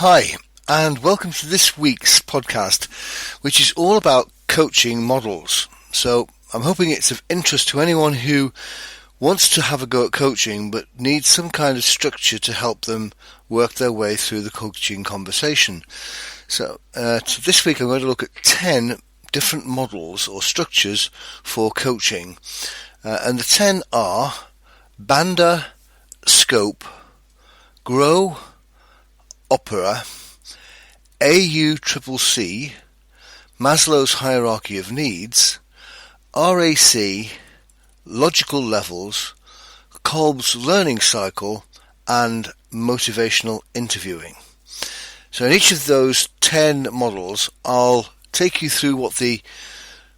Hi, and welcome to this week's podcast, which is all about coaching models. So I'm hoping it's of interest to anyone who wants to have a go at coaching but needs some kind of structure to help them work their way through the coaching conversation. So this week I'm going to look at 10 different models or structures for coaching. And the 10 are Banda, Scope, Grow, Opera, AUCCC, Maslow's Hierarchy of Needs, RAC, Logical Levels, Kolb's Learning Cycle, and Motivational Interviewing. So in each of those 10 models, I'll take you through what the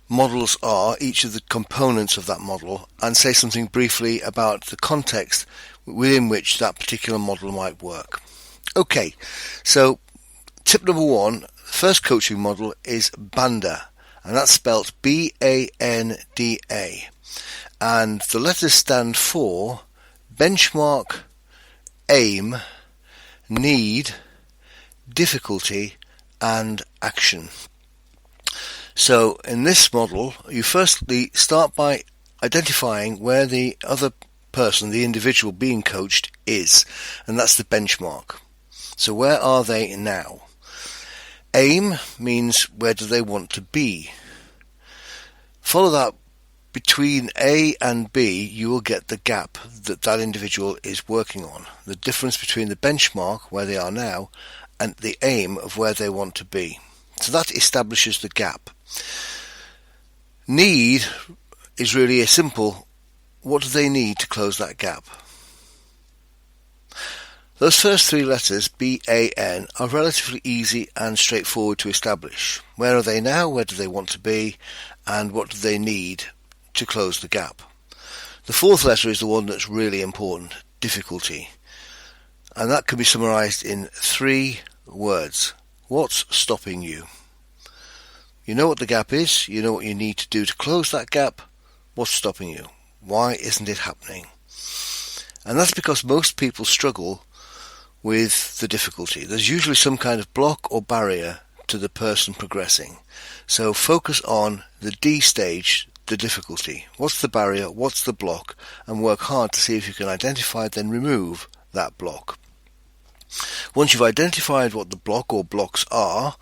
models are, each of the components of that model, and say something briefly about the context within which that particular model might work. Okay, so tip number 1, the first coaching model is Banda, and that's spelt B-A-N-D-A. And the letters stand for benchmark, aim, need, difficulty, and action. So in this model, you firstly start by identifying where the other person, the individual being coached, is, and that's the benchmark. So where are they now? Aim means where do they want to be? Follow that between A and B, you will get the gap that individual is working on. The difference between the benchmark, where they are now, and the aim of where they want to be. So that establishes the gap. Need is really a simple, what do they need to close that gap? Those first 3 letters, B-A-N, are relatively easy and straightforward to establish. Where are they now? Where do they want to be? And what do they need to close the gap? The 4th letter is the one that's really important, difficulty. And that can be summarized in 3 words. What's stopping you? You know what the gap is. You know what you need to do to close that gap. What's stopping you? Why isn't it happening? And that's because most people struggle with the difficulty. There's usually some kind of block or barrier to the person progressing. So focus on the D stage, the difficulty. What's the barrier? What's the block? And work hard to see if you can identify, then remove that block. Once you've identified what the block or blocks are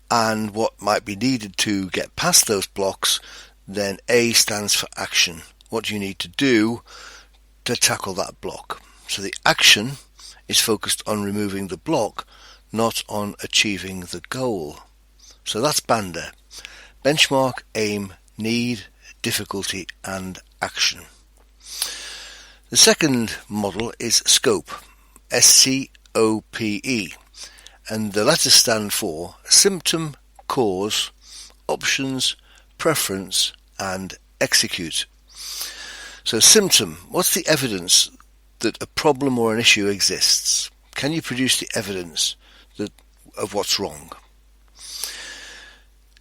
and what might be needed to get past those blocks, then A stands for action. What do you need to do to tackle that block? So the action is focused on removing the block, not on achieving the goal. So that's Banda. Benchmark, aim, need, difficulty, and action. The second model is Scope, S-C-O-P-E, and the letters stand for symptom, cause, options, preference, and execute. So symptom, what's the evidence that a problem or an issue exists? Can you produce the evidence of what's wrong?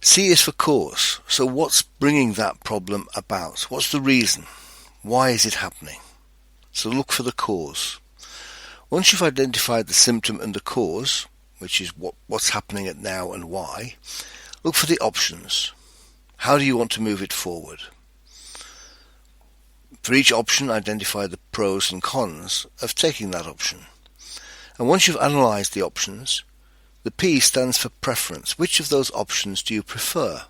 C is for cause. So what's bringing that problem about? What's the reason? Why is it happening? So look for the cause. Once you've identified the symptom and the cause, which is what's happening at now and why, look for the options. How do you want to move it forward? For each option, identify the pros and cons of taking that option. And once you've analysed the options, the P stands for preference. Which of those options do you prefer?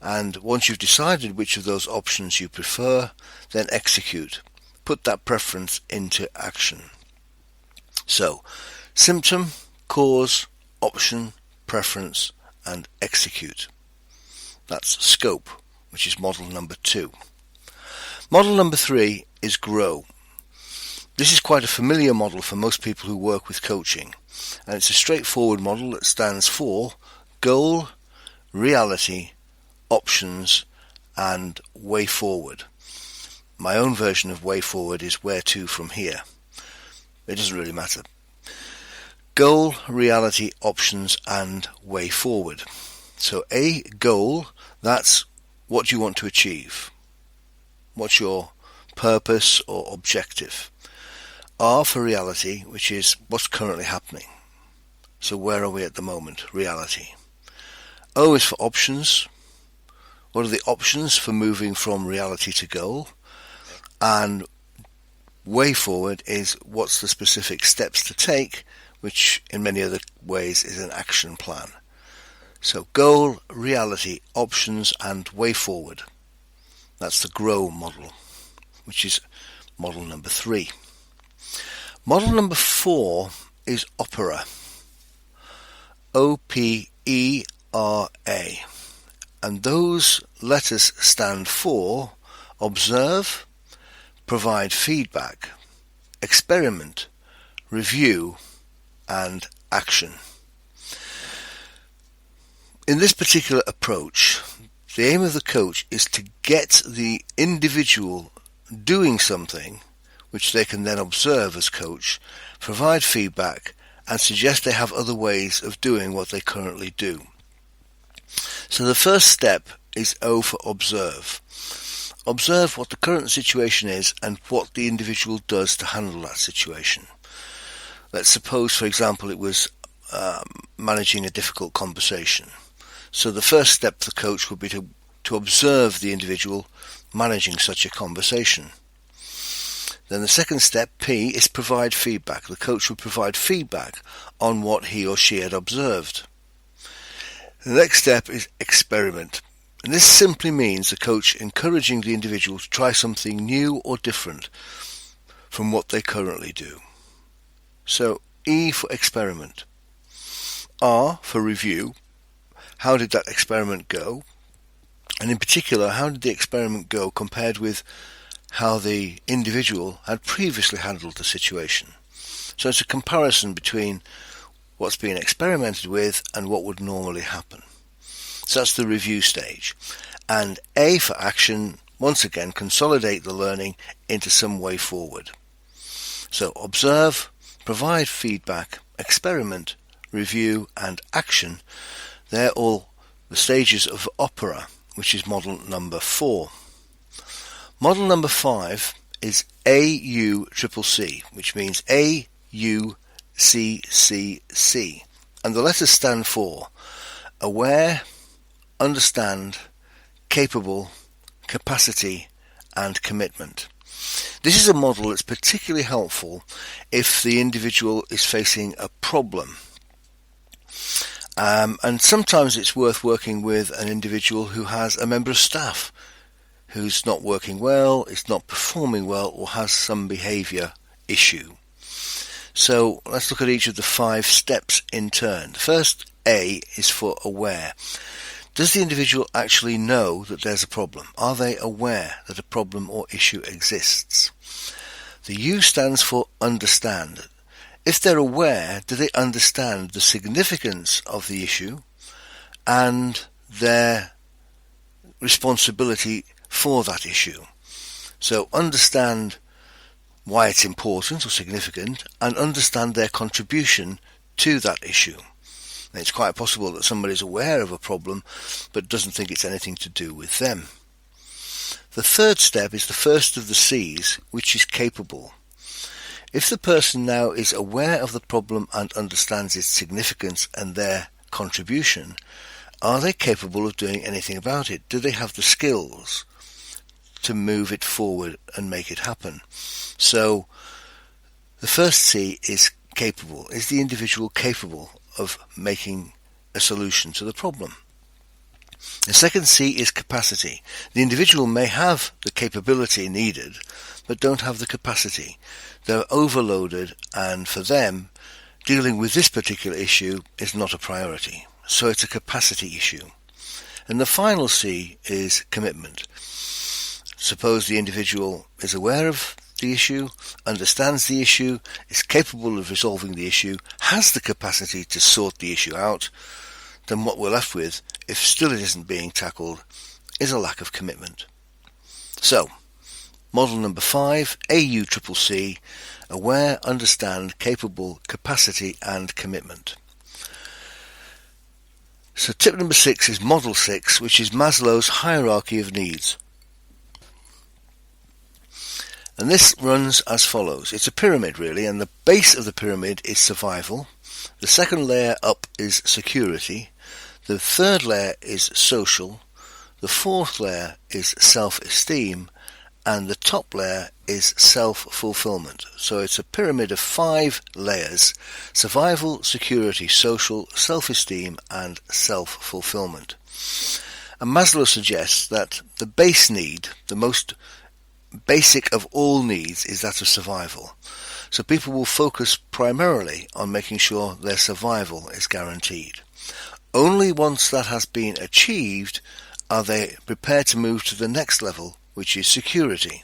And once you've decided which of those options you prefer, then execute. Put that preference into action. So, symptom, cause, option, preference, and execute. That's Scope, which is model number 2. Model number 3 is Grow. This is quite a familiar model for most people who work with coaching, and it's a straightforward model that stands for goal, reality, options, and way forward. My own version of way forward is where to from here. It doesn't really matter. Goal, reality, options, and way forward. So a goal, that's what you want to achieve. What's your purpose or objective? R for reality, which is what's currently happening. So where are we at the moment? Reality. O is for options. What are the options for moving from reality to goal? And way forward is what's the specific steps to take, which in many other ways is an action plan. So goal, reality, options, and way forward. That's the GROW model, which is model number 3. Model number 4 is OPERA. OPERA. And those letters stand for observe, provide feedback, experiment, review, and action. In this particular approach, the aim of the coach is to get the individual doing something which they can then observe as coach, provide feedback, and suggest they have other ways of doing what they currently do. So the first step is O for observe. Observe what the current situation is and what the individual does to handle that situation. Let's suppose, for example, it was managing a difficult conversation. So the first step for the coach would be to observe the individual managing such a conversation. Then the second step, P, is provide feedback. The coach would provide feedback on what he or she had observed. The next step is experiment. And this simply means the coach encouraging the individual to try something new or different from what they currently do. So E for experiment. R for review. How did that experiment go? And in particular, how did the experiment go compared with how the individual had previously handled the situation? So it's a comparison between what's being experimented with and what would normally happen. So that's the review stage. And A for action, once again, consolidate the learning into some way forward. So observe, provide feedback, experiment, review, and action. They're all the stages of OPERA, which is model number 4. Model number 5 is AUCCC, which means AUCCC. And the letters stand for aware, understand, capable, capacity, and commitment. This is a model that's particularly helpful if the individual is facing a problem. And sometimes it's worth working with an individual who has a member of staff who's not working well, is not performing well, or has some behaviour issue. So let's look at each of the 5 steps in turn. The first, A, is for aware. Does the individual actually know that there's a problem? Are they aware that a problem or issue exists? The U stands for understand. If they're aware, do they understand the significance of the issue and their responsibility for that issue? So understand why it's important or significant and understand their contribution to that issue. And it's quite possible that somebody's aware of a problem but doesn't think it's anything to do with them. The third step is the first of the C's, which is capable. If the person now is aware of the problem and understands its significance and their contribution, are they capable of doing anything about it? Do they have the skills to move it forward and make it happen? So the first C is capable. Is the individual capable of making a solution to the problem? The second C is capacity. The individual may have the capability needed, but don't have the capacity. They're overloaded, and for them, dealing with this particular issue is not a priority. So it's a capacity issue. And the final C is commitment. Suppose the individual is aware of the issue, understands the issue, is capable of resolving the issue, has the capacity to sort the issue out, then what we're left with, if still it isn't being tackled, is a lack of commitment. So, model number 5, AUCCC, aware, understand, capable, capacity, and commitment. So tip number 6 is model 6, which is Maslow's hierarchy of needs. And this runs as follows. It's a pyramid really, and the base of the pyramid is survival. The second layer up is security. The third layer is social. The fourth layer is self-esteem. And the top layer is self-fulfillment. So it's a pyramid of 5 layers: survival, security, social, self-esteem, and self-fulfillment. And Maslow suggests that the base need, the most basic of all needs, is that of survival. So people will focus primarily on making sure their survival is guaranteed. Only once that has been achieved are they prepared to move to the next level, which is security,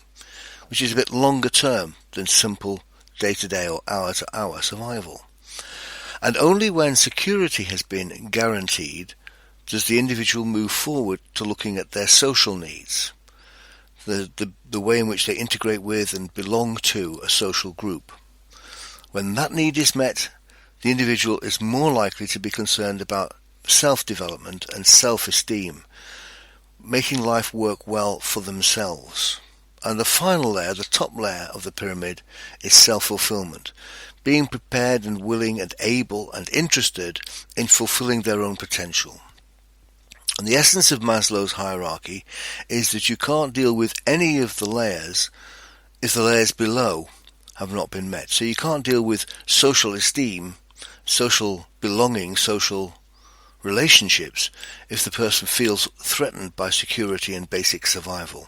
which is a bit longer term than simple day-to-day or hour-to-hour survival. And only when security has been guaranteed does the individual move forward to looking at their social needs, the way in which they integrate with and belong to a social group. When that need is met, the individual is more likely to be concerned about self-development and self-esteem, making life work well for themselves. And the final layer, the top layer of the pyramid, is self-fulfillment, being prepared and willing and able and interested in fulfilling their own potential. And the essence of Maslow's hierarchy is that you can't deal with any of the layers if the layers below have not been met. So you can't deal with social esteem, social belonging, social relationships if the person feels threatened by security and basic survival.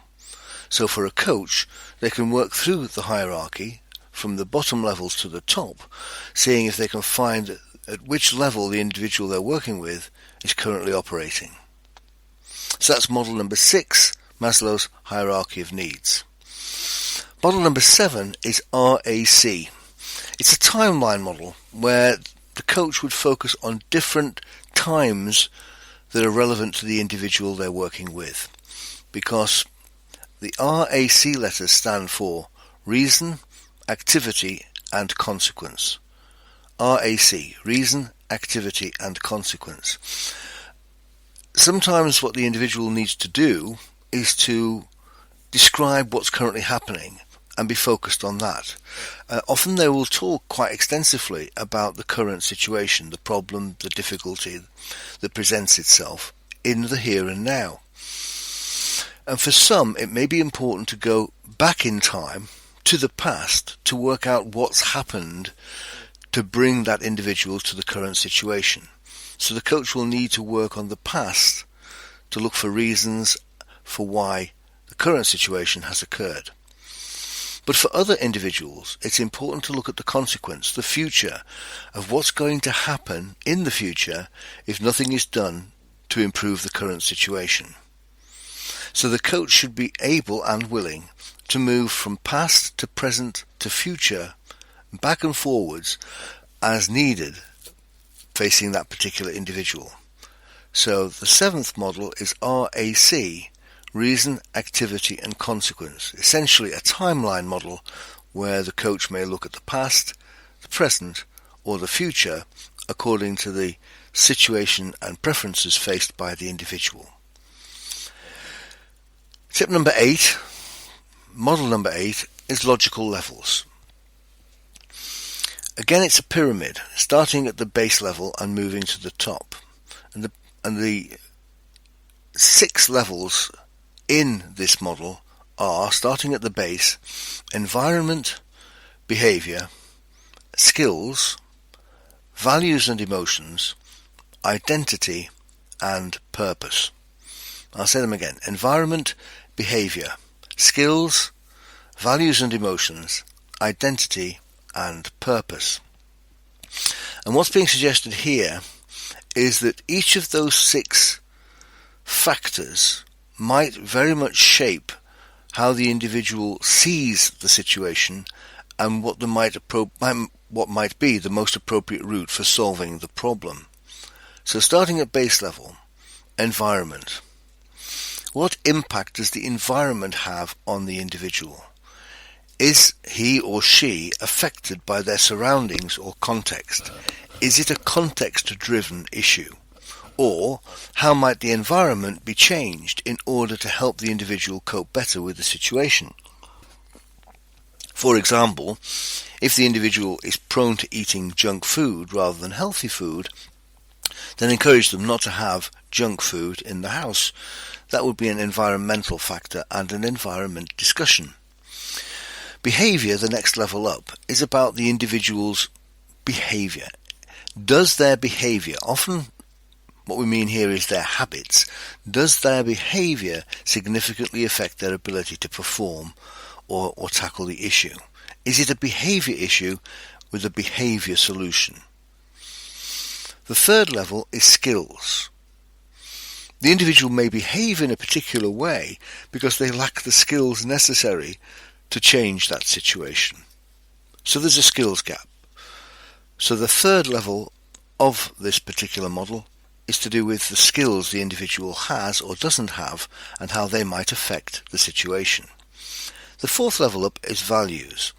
So for a coach, they can work through the hierarchy from the bottom levels to the top, seeing if they can find at which level the individual they're working with is currently operating. So that's model number 6, Maslow's hierarchy of needs. Model number 7 is RAC. It's a timeline model where the coach would focus on different times that are relevant to the individual they're working with, because the RAC letters stand for reason, activity, and consequence. RAC, reason, activity, and consequence. Sometimes what the individual needs to do is to describe what's currently happening and be focused on that. Often they will talk quite extensively about the current situation, the problem, the difficulty that presents itself in the here and now. And for some, it may be important to go back in time to the past to work out what's happened to bring that individual to the current situation. So the coach will need to work on the past to look for reasons for why the current situation has occurred. But for other individuals, it's important to look at the consequence, the future, of what's going to happen in the future if nothing is done to improve the current situation. So the coach should be able and willing to move from past to present to future, back and forwards, as needed, facing that particular individual. So the 7th model is RAC, reason, activity, and consequence, essentially a timeline model where the coach may look at the past, the present, or the future according to the situation and preferences faced by the individual. Tip number 8, model number 8, is logical levels. Again, it's a pyramid, starting at the base level and moving to the top. And the 6 levels in this model are, starting at the base, environment, behavior, skills, values and emotions, identity, and purpose. I'll say them again. Environment, behavior, skills, values and emotions, identity, and purpose. And what's being suggested here is that each of those 6 factors might very much shape how the individual sees the situation and what might be the most appropriate route for solving the problem. So starting at base level, environment. What impact does the environment have on the individual? Is he or she affected by their surroundings or context? Is it a context-driven issue? Or how might the environment be changed in order to help the individual cope better with the situation? For example, if the individual is prone to eating junk food rather than healthy food, then encourage them not to have junk food in the house. That would be an environmental factor and an environment discussion. Behaviour, the next level up, is about the individual's behaviour. Does their behaviour, often what we mean here is their habits, does their behaviour significantly affect their ability to perform or tackle the issue? Is it a behaviour issue with a behaviour solution? The third level is skills. The individual may behave in a particular way because they lack the skills necessary to change that situation. So there's a skills gap. So the third level of this particular model is to do with the skills the individual has or doesn't have and how they might affect the situation. The fourth level up is values.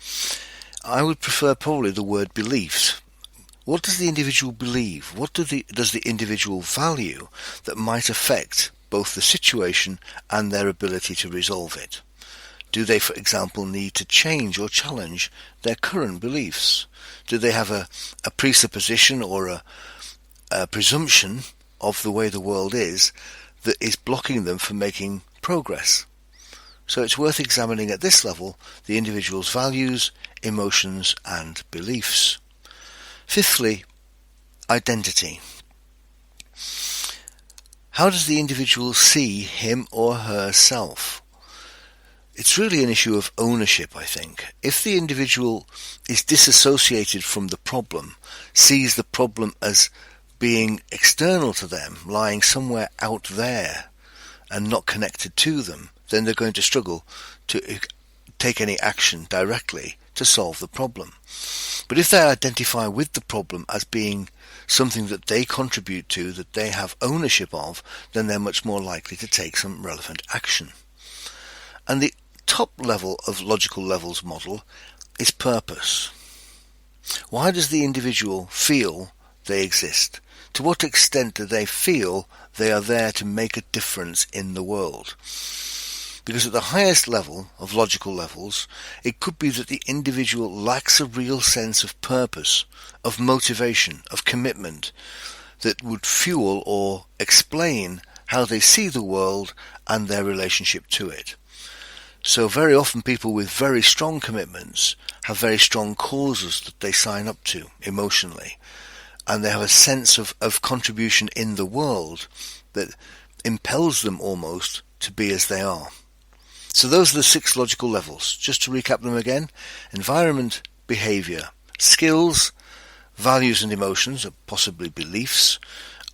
I would prefer probably the word beliefs. What does the individual believe? What does the individual value that might affect both the situation and their ability to resolve it? Do they, for example, need to change or challenge their current beliefs? Do they have a presupposition or a presumption of the way the world is that is blocking them from making progress? So it's worth examining at this level the individual's values, emotions and beliefs. Fifthly, identity. How does the individual see him or herself? It's really an issue of ownership, I think. If the individual is disassociated from the problem, sees the problem as being external to them, lying somewhere out there and not connected to them, then they're going to struggle to take any action directly to solve the problem. But if they identify with the problem as being something that they contribute to, that they have ownership of, then they're much more likely to take some relevant action. And the top level of logical levels model is purpose. Why does the individual feel they exist? To what extent do they feel they are there to make a difference in the world? Because at the highest level of logical levels, it could be that the individual lacks a real sense of purpose, of motivation, of commitment that would fuel or explain how they see the world and their relationship to it. So very often people with very strong commitments have very strong causes that they sign up to emotionally, and they have a sense of contribution in the world that impels them almost to be as they are. So those are the 6 logical levels. Just to recap them again: environment, behaviour, skills, values and emotions, or possibly beliefs,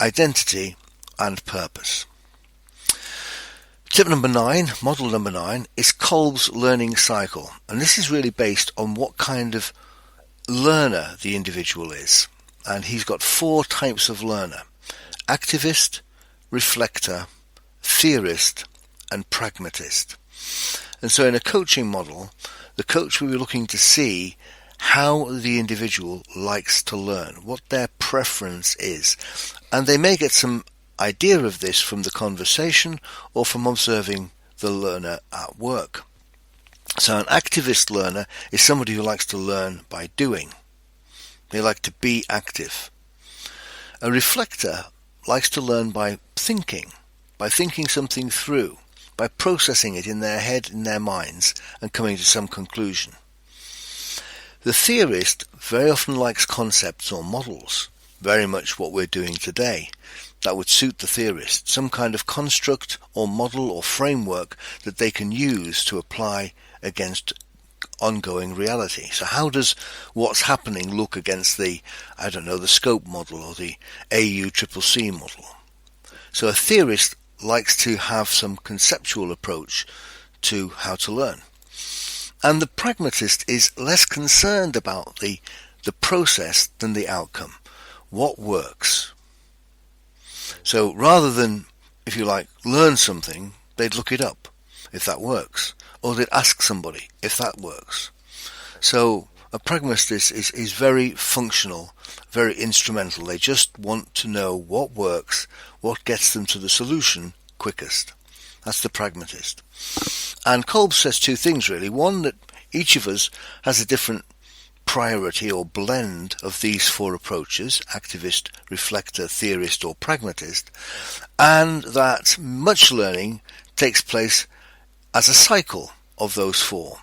identity and purpose. Tip number 9, model number 9, is Kolb's learning cycle. And this is really based on what kind of learner the individual is. And he's got 4 types of learner: activist, reflector, theorist and pragmatist. And so in a coaching model, the coach will be looking to see how the individual likes to learn, what their preference is. And they may get some idea of this from the conversation or from observing the learner at work. So an activist learner is somebody who likes to learn by doing. They like to be active. A reflector likes to learn by thinking something through, by processing it in their head, in their minds, and coming to some conclusion. The theorist very often likes concepts or models, very much what we're doing today. That would suit the theorist, some kind of construct or model or framework that they can use to apply against ongoing reality. So how does what's happening look against the scope model or the AUCCC model? So a theorist likes to have some conceptual approach to how to learn. And the pragmatist is less concerned about the process than the outcome. What works? So rather than, if you like, learn something, they'd look it up if that works, or they'd ask somebody if that works. So a pragmatist is very functional, very instrumental. They just want to know what works, what gets them to the solution quickest. That's the pragmatist. And Kolb says 2 things really. One, that Each of us has a different priority or blend of these four approaches: activist, reflector, theorist or pragmatist, and that much learning takes place as a cycle of those four.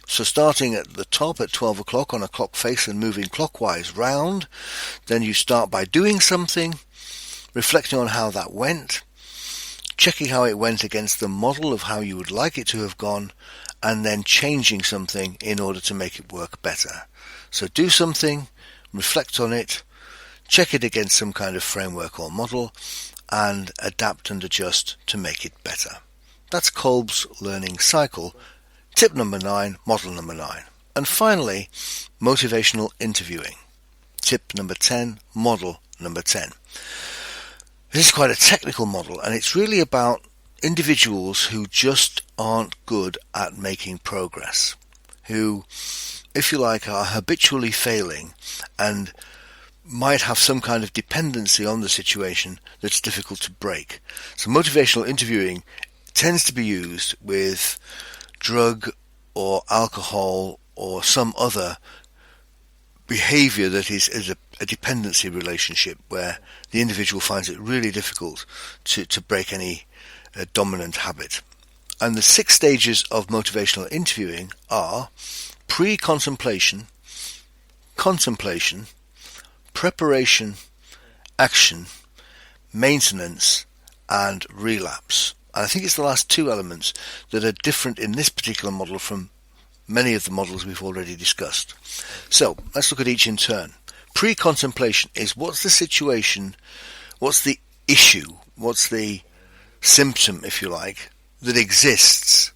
So starting at the top at 12 o'clock on a clock face and moving clockwise round, then you start by doing something, reflecting on how that went, checking how it went against the model of how you would like it to have gone, and then changing something in order to make it work better. So do something, reflect on it, check it against some kind of framework or model, and adapt and adjust to make it better. That's Kolb's learning cycle. Tip number 9, model number 9. And finally, motivational interviewing. Tip number 10, model number 10. This is quite a technical model, and it's really about individuals who just aren't good at making progress, who, if you like, are habitually failing and might have some kind of dependency on the situation that's difficult to break. So motivational interviewing tends to be used with drug or alcohol or some other behavior that is a dependency relationship where the individual finds it really difficult to break any dominant habit. And the 6 stages of motivational interviewing are pre-contemplation, contemplation, preparation, action, maintenance, and relapse. And I think it's the last 2 elements that are different in this particular model from many of the models we've already discussed. So let's look at each in turn. Pre-contemplation is what's the situation, what's the issue, what's the symptom, if you like, that exists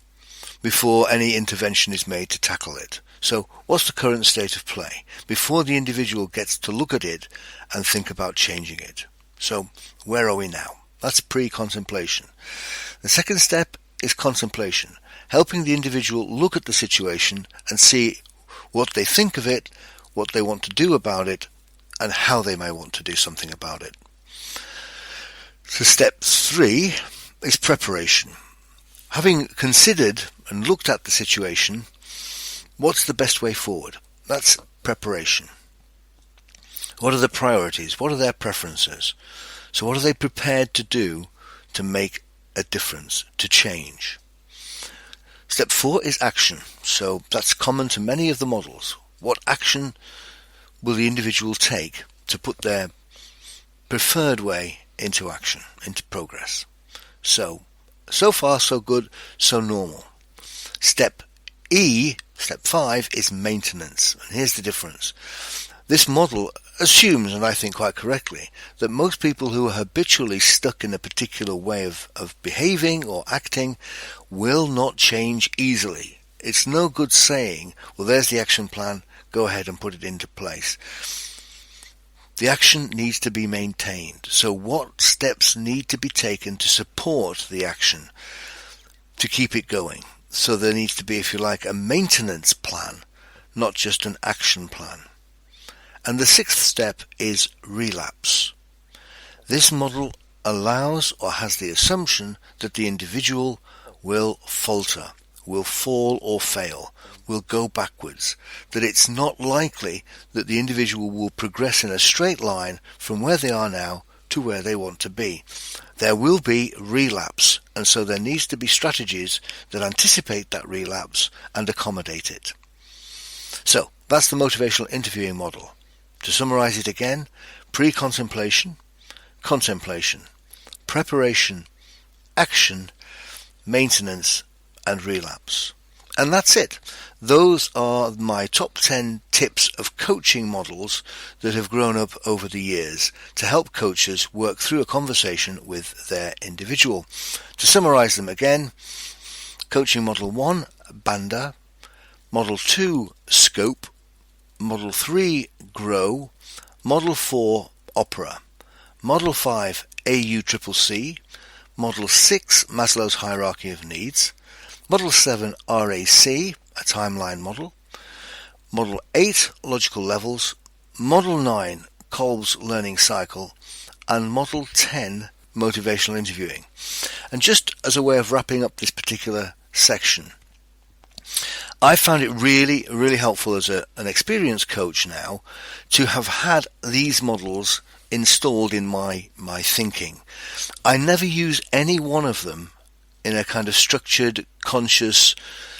before any intervention is made to tackle it. So what's the current state of play before the individual gets to look at it and think about changing it? So where are we now? That's pre-contemplation. The second step is contemplation, helping the individual look at the situation and see what they think of it, what they want to do about it, and how they may want to do something about it. So step 3 is preparation. Having considered and looked at the situation, what's the best way forward? That's preparation. What are the priorities? What are their preferences? So what are they prepared to do to make a difference, to change? Step 4 is action. So that's common to many of the models. What action will the individual take to put their preferred way into action, into progress? So far so good, so normal. Step 5 is maintenance. And here's the difference. This model assumes, and I think quite correctly, that most people who are habitually stuck in a particular way of behaving or acting will not change easily. It's no good saying, well, there's the action plan, go ahead and put it into place. The action needs to be maintained. So what steps need to be taken to support the action, to keep it going? So there needs to be, if you like, a maintenance plan, not just an action plan. And the 6th step is relapse. This model allows or has the assumption that the individual will falter, will fall or fail, will go backwards, that it's not likely that the individual will progress in a straight line from where they are now to where they want to be. There will be relapse, and so there needs to be strategies that anticipate that relapse and accommodate it. So that's the motivational interviewing model. To summarize it again: pre-contemplation, contemplation, preparation, action, maintenance, and relapse. And that's it. Those are my top 10 tips of coaching models that have grown up over the years to help coaches work through a conversation with their individual. To summarize them again: coaching model 1, Banda; model 2, Scope; model 3, Grow; model 4, Opera; model 5, AUCCC; model 6, Maslow's Hierarchy of Needs; model 7, RAC, a timeline model; model 8, Logical Levels; model 9, Kolb's Learning Cycle; and model 10, Motivational Interviewing. And just as a way of wrapping up this particular section, I found it really, really helpful as an experienced coach now to have had these models installed in my thinking. I never use any one of them in a kind of structured, conscious,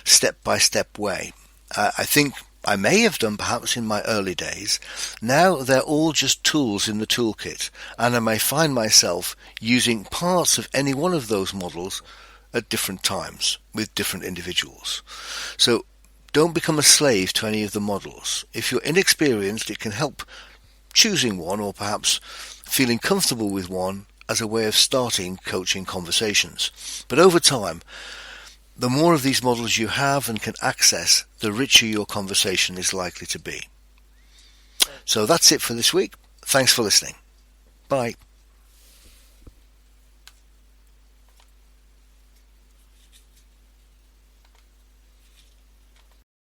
step-by-step way. I think I may have done perhaps in my early days. Now they're all just tools in the toolkit, and I may find myself using parts of any one of those models at different times with different individuals. So don't become a slave to any of the models. If you're inexperienced, it can help choosing one or perhaps feeling comfortable with one as a way of starting coaching conversations. But over time, the more of these models you have and can access, the richer your conversation is likely to be. So that's it for this week. Thanks for listening. Bye.